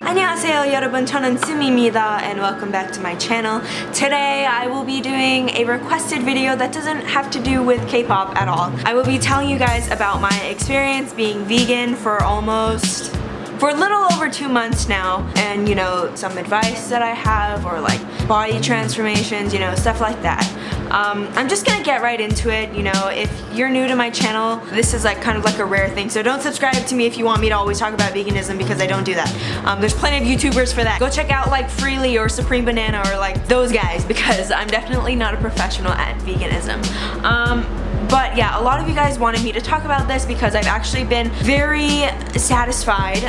안녕하세요 여러분, 저는 Sumi입니다 and welcome back to my channel. Today I will be doing a requested video that doesn't have to do with K-pop at all. I will be telling you guys about my experience being vegan for a little over 2 months now, and you know, some advice that I have, or like body transformations, you know, stuff like that. I'm just gonna get right into it. You know, if you're new to my channel, this is like kind of like a rare thing, so don't subscribe to me if you want me to always talk about veganism, because I don't do that. There's plenty of YouTubers for that. Go check out like Freely or Supreme Banana or like those guys, because I'm definitely not a professional at veganism. But yeah, a lot of you guys wanted me to talk about this because I've actually been very satisfied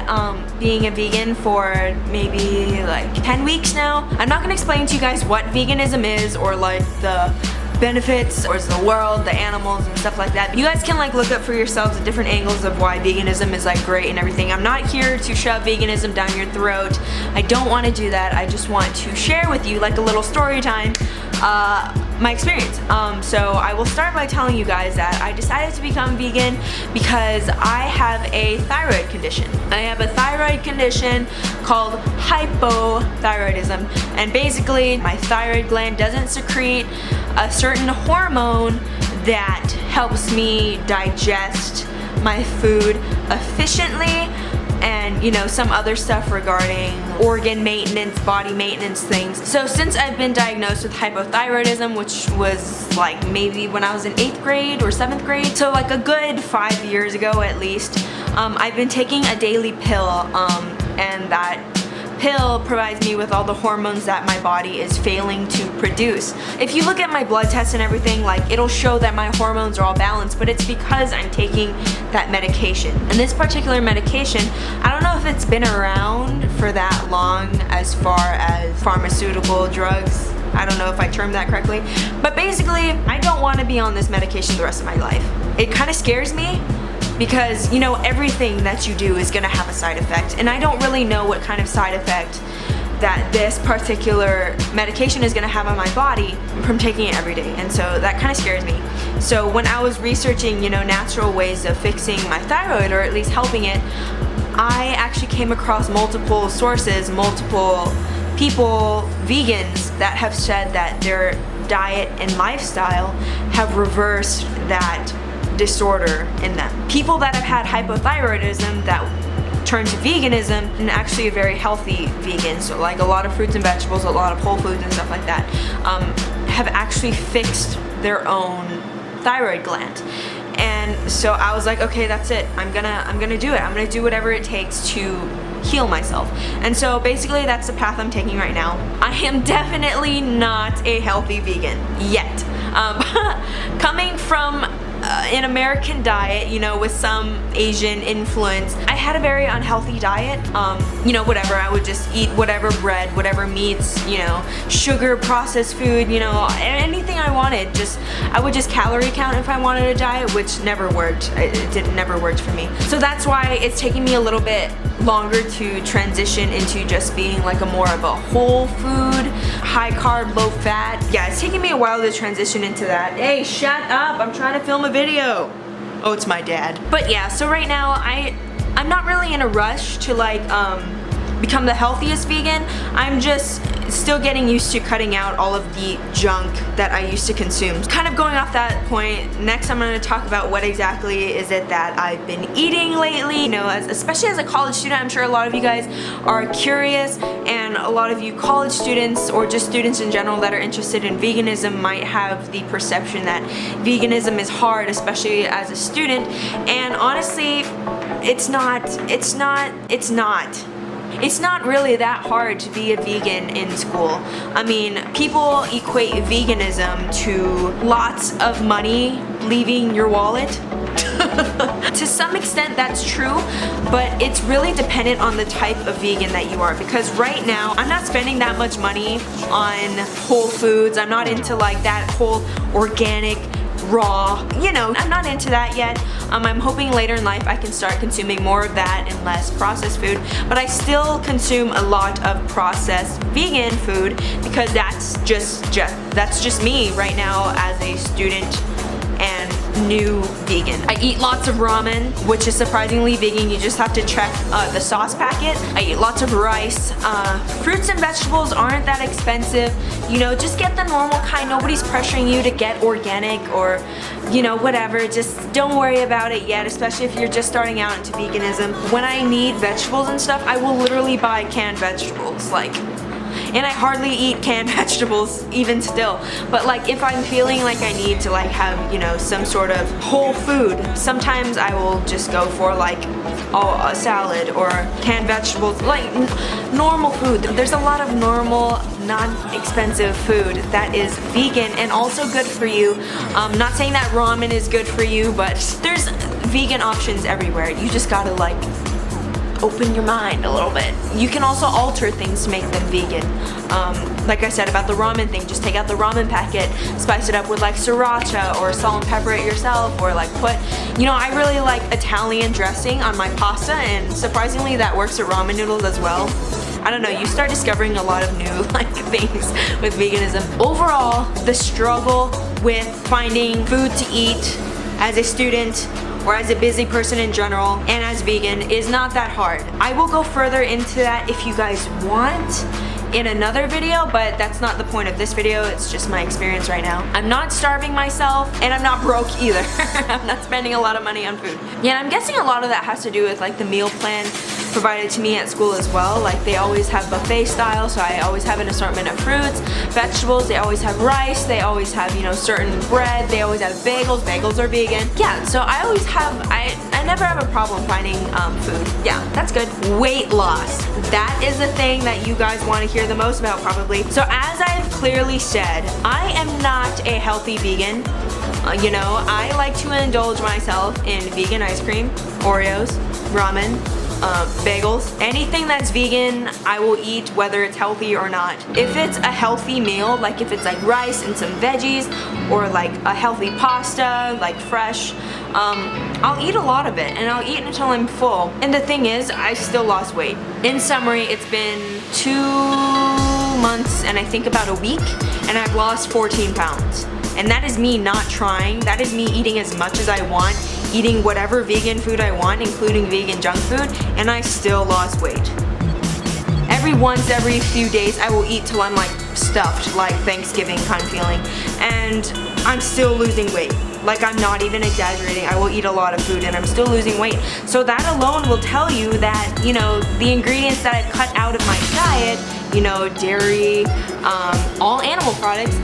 being a vegan for maybe like 10 weeks now. I'm not gonna explain to you guys what veganism is, or like the benefits towards the world, the animals and stuff like that. You guys can like look up for yourselves the different angles of why veganism is like great and everything. I'm not here to shove veganism down your throat. I don't want to do that. I just want to share with you like a little story time my experience. So I will start by telling you guys that I decided to become vegan because I have a thyroid condition. I have a thyroid condition called hypothyroidism, and basically my thyroid gland doesn't secrete a certain hormone that helps me digest my food efficiently, and you know, some other stuff regarding organ maintenance, body maintenance things. So since I've been diagnosed with hypothyroidism, which was like maybe when I was in 8th grade or 7th grade, so like a good 5 years ago at least, I've been taking a daily pill, and that pill provides me with all the hormones that my body is failing to produce. If you look at my blood tests and everything, like it'll show that my hormones are all balanced, but it's because I'm taking that medication. And this particular medication, I don't know if it's been around for that long as far as pharmaceutical drugs. I don't know if I termed that correctly, but basically I don't want to be on this medication the rest of my life. It kind of scares me, because you know, everything that you do is gonna have a side effect, and I don't really know what kind of side effect that this particular medication is gonna have on my body from taking it every day, and so that kind of scares me. So when I was researching, you know, natural ways of fixing my thyroid, or at least helping it, I actually came across multiple sources, multiple people, vegans, that have said that their diet and lifestyle have reversed that disorder in them. People that have had hypothyroidism that turn to veganism, and actually a very healthy vegan, so like a lot of fruits and vegetables, a lot of whole foods and stuff like that, have actually fixed their own thyroid gland. And so I was like, okay, that's it. I'm gonna do it. I'm gonna do whatever it takes to heal myself. And so basically that's the path I'm taking right now. I am definitely not a healthy vegan yet. Coming from an American diet, you know, with some Asian influence, I had a very unhealthy diet. You know, whatever, I would just eat whatever bread, whatever meats, you know, sugar, processed food, you know, anything I wanted. I would just calorie count if I wanted a diet, which never worked. It never worked for me. So that's why it's taking me a little bit longer to transition into just being like a more of a whole food, high carb, low fat. Yeah, it's taking me a while to transition into that. Hey, shut up, I'm trying to film a video. Oh, it's my dad. But yeah, so right now I'm not really in a rush to like become the healthiest vegan. I'm just still getting used to cutting out all of the junk that I used to consume. Kind of going off that point, next I'm going to talk about what exactly is it that I've been eating lately. You know, especially as a college student, I'm sure a lot of you guys are curious, and a lot of you college students, or just students in general that are interested in veganism, might have the perception that veganism is hard, especially as a student. And honestly, it's not really that hard to be a vegan in school. I mean, people equate veganism to lots of money leaving your wallet. To some extent that's true, but it's really dependent on the type of vegan that you are, because right now I'm not spending that much money on whole foods. I'm not into like that whole organic, raw, you know, I'm not into that yet. I'm hoping later in life I can start consuming more of that and less processed food, but I still consume a lot of processed vegan food because that's just me right now as a student and new vegan. I eat lots of ramen, which is surprisingly vegan. You just have to check the sauce packet. I eat lots of rice. Fruits and vegetables aren't that expensive. You know, just get the normal kind. Nobody's pressuring you to get organic or, you know, whatever. Just don't worry about it yet, especially if you're just starting out into veganism. When I need vegetables and stuff, I will literally buy canned vegetables, like, and I hardly eat canned vegetables even still. But like if I'm feeling like I need to like have, you know, some sort of whole food, sometimes I will just go for like a salad or canned vegetables, like normal food. There's a lot of normal, non-expensive food that is vegan and also good for you. Not saying that ramen is good for you, but there's vegan options everywhere. You just gotta like open your mind a little bit. You can also alter things to make them vegan. Like I said about the ramen thing, just take out the ramen packet, spice it up with like sriracha or salt and pepper it yourself, or like put, you know, I really like Italian dressing on my pasta, and surprisingly that works at ramen noodles as well. I don't know, you start discovering a lot of new like things with veganism. Overall, the struggle with finding food to eat as a student or as a busy person in general and as vegan is not that hard. I will go further into that if you guys want in another video, but that's not the point of this video. It's just my experience right now. I'm not starving myself and I'm not broke either. I'm not spending a lot of money on food. Yeah, I'm guessing a lot of that has to do with like the meal plan provided to me at school as well. Like they always have buffet style, so I always have an assortment of fruits, vegetables, they always have rice, they always have, you know, certain bread, they always have bagels. Bagels are vegan. Yeah, so I always have, I never have a problem finding food. Yeah, that's good. Weight loss. That is the thing that you guys want to hear the most about probably. So as I've clearly said, I am not a healthy vegan. You know, I like to indulge myself in vegan ice cream, Oreos, ramen, bagels. Anything that's vegan, I will eat whether it's healthy or not. If it's a healthy meal, like if it's like rice and some veggies, or like a healthy pasta, like fresh, I'll eat a lot of it and I'll eat until I'm full. And the thing is, I still lost weight. In summary, it's been 2 months and I think about a week, and I've lost 14 pounds. And that is me not trying. That is me eating as much as I want, eating whatever vegan food I want, including vegan junk food, and I still lost weight. Every few days I will eat till I'm like stuffed, like Thanksgiving kind of feeling, and I'm still losing weight. Like I'm not even exaggerating. I will eat a lot of food and I'm still losing weight. So that alone will tell you that, you know, the ingredients that I cut out of my diet, you know, dairy, all animal products,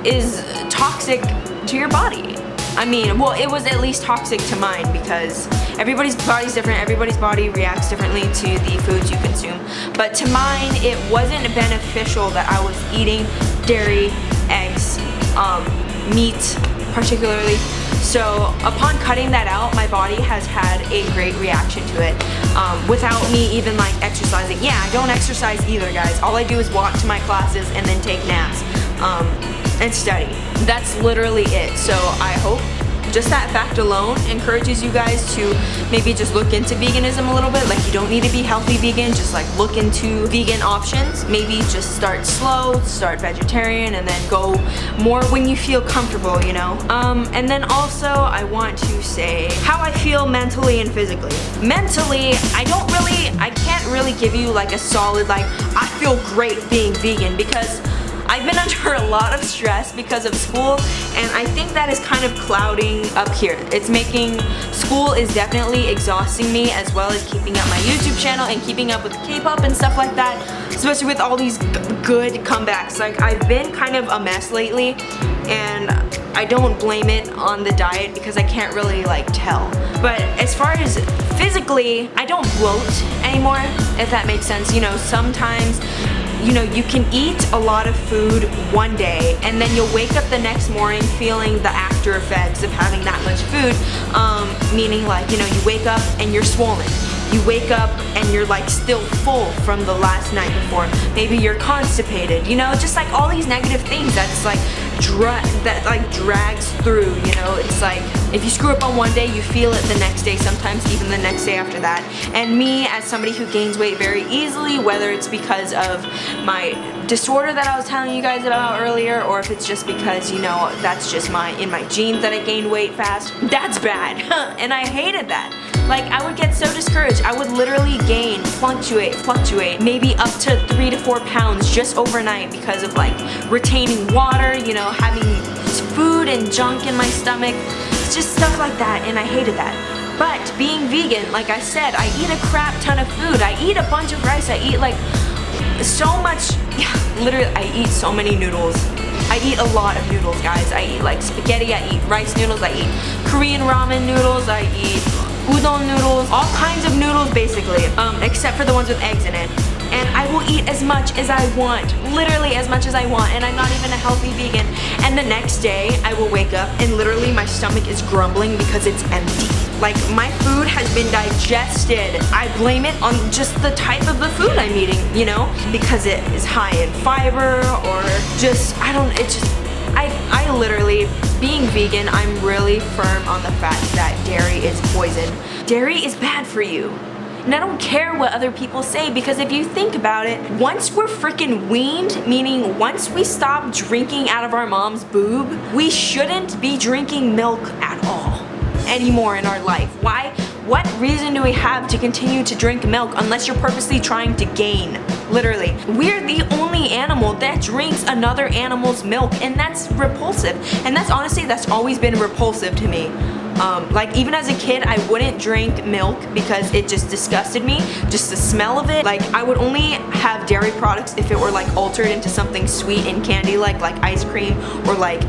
is toxic to your body. I mean, well, it was at least toxic to mine because everybody's body's different, everybody's body reacts differently to the foods you consume. But to mine, it wasn't beneficial that I was eating dairy, eggs, meat particularly. So upon cutting that out, my body has had a great reaction to it without me even like exercising. Yeah, I don't exercise either, guys. All I do is walk to my classes and then take naps and study. That's literally it. So I hope just that fact alone encourages you guys to maybe just look into veganism a little bit. Like you don't need to be healthy vegan, just like look into vegan options. Maybe just start slow, start vegetarian, and then go more when you feel comfortable, you know? And then also I want to say how I feel mentally and physically. Mentally, I can't really give you like a solid like, I feel great being vegan, because I've been under a lot of stress because of school, and I think that is kind of clouding up here. It's making, school is definitely exhausting me, as well as keeping up my YouTube channel and keeping up with K-pop and stuff like that, especially with all these good comebacks. Like I've been kind of a mess lately, and I don't blame it on the diet because I can't really like tell. But as far as physically, I don't bloat anymore, if that makes sense. You know, sometimes, you know, you can eat a lot of food one day and then you'll wake up the next morning feeling the after effects of having that much food, meaning like, you know, you wake up and you're swollen. You wake up and you're like still full from the last night before. Maybe you're constipated, you know, just like all these negative things that's like drags through, you know. It's like, If you screw up on one day, you feel it the next day, sometimes even the next day after that. And me, as somebody who gains weight very easily, whether it's because of my disorder that I was telling you guys about earlier, or if it's just because, you know, that's just in my genes that I gain weight fast, that's bad. And I hated that. Like, I would get so discouraged. I would literally gain, fluctuate, maybe up to 3 to 4 pounds just overnight because of like retaining water, you know, having food and junk in my stomach, just stuff like that, and I hated that. But being vegan, like I said, I eat a crap ton of food. I eat a bunch of rice. I eat like so much, literally I eat so many noodles. I eat a lot of noodles, guys. I eat like spaghetti, I eat rice noodles, I eat Korean ramen noodles, I eat udon noodles, all kinds of noodles basically, except for the ones with eggs in it. And I will eat as much as I want, literally as much as I want, and I'm not even a healthy vegan. And the next day, I will wake up and literally my stomach is grumbling because it's empty. Like, my food has been digested. I blame it on just the type of the food I'm eating, you know? Because it is high in fiber, or just, I literally, being vegan, I'm really firm on the fact that dairy is poison. Dairy is bad for you. And I don't care what other people say, because if you think about it, once we're freaking weaned, meaning once we stop drinking out of our mom's boob, we shouldn't be drinking milk at all anymore in our life. Why? What reason do we have to continue to drink milk unless you're purposely trying to gain? Literally. We're the only animal that drinks another animal's milk, and that's repulsive. And that's honestly, that's always been repulsive to me. Like, even as a kid, I wouldn't drink milk because it just disgusted me, just the smell of it. Like, I would only have dairy products if it were like altered into something sweet and candy, like ice cream, or like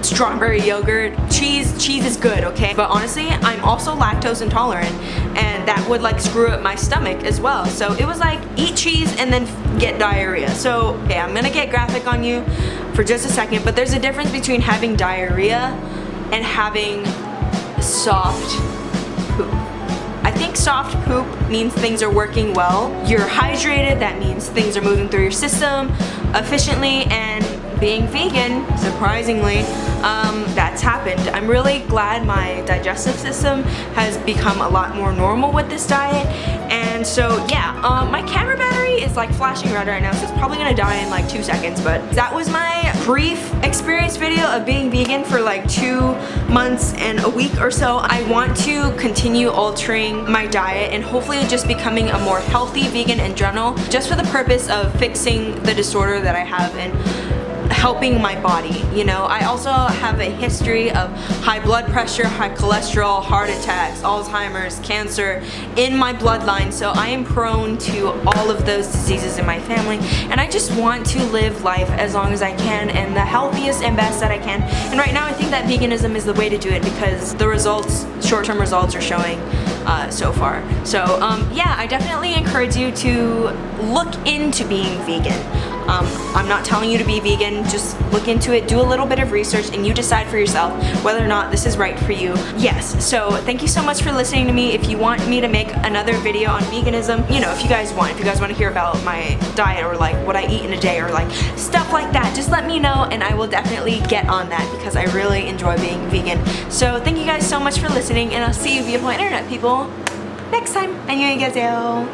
strawberry yogurt. Cheese is good, okay? But honestly, I'm also lactose intolerant, and that would like screw up my stomach as well. So it was like, eat cheese and then get diarrhea. So, okay, I'm gonna get graphic on you for just a second, but there's a difference between having diarrhea and having soft poop. I think soft poop means things are working well. You're hydrated, that means things are moving through your system efficiently, and being vegan, surprisingly, that's happened. I'm really glad my digestive system has become a lot more normal with this diet. And so yeah, my camera battery is like flashing red right now, so it's probably gonna die in like 2 seconds, but that was my brief experience video of being vegan for like 2 months and a week or so. I want to continue altering my diet and hopefully just becoming a more healthy vegan in general, just for the purpose of fixing the disorder that I have and helping my body, you know. I also have a history of high blood pressure, high cholesterol, heart attacks, Alzheimer's, cancer in my bloodline, so I am prone to all of those diseases in my family, and I just want to live life as long as I can and the healthiest and best that I can. And right now I think that veganism is the way to do it because the results, short-term results, are showing so far. So yeah, I definitely encourage you to look into being vegan. I'm not telling you to be vegan, just look into it, do a little bit of research, and you decide for yourself whether or not this is right for you. Yes, so thank you so much for listening to me. If you want me to make another video on veganism, you know, if you guys want to hear about my diet or like what I eat in a day or like stuff like that, just let me know and I will definitely get on that because I really enjoy being vegan. So thank you guys so much for listening, and I'll see you beautiful internet people next time. 안녕히 계세요.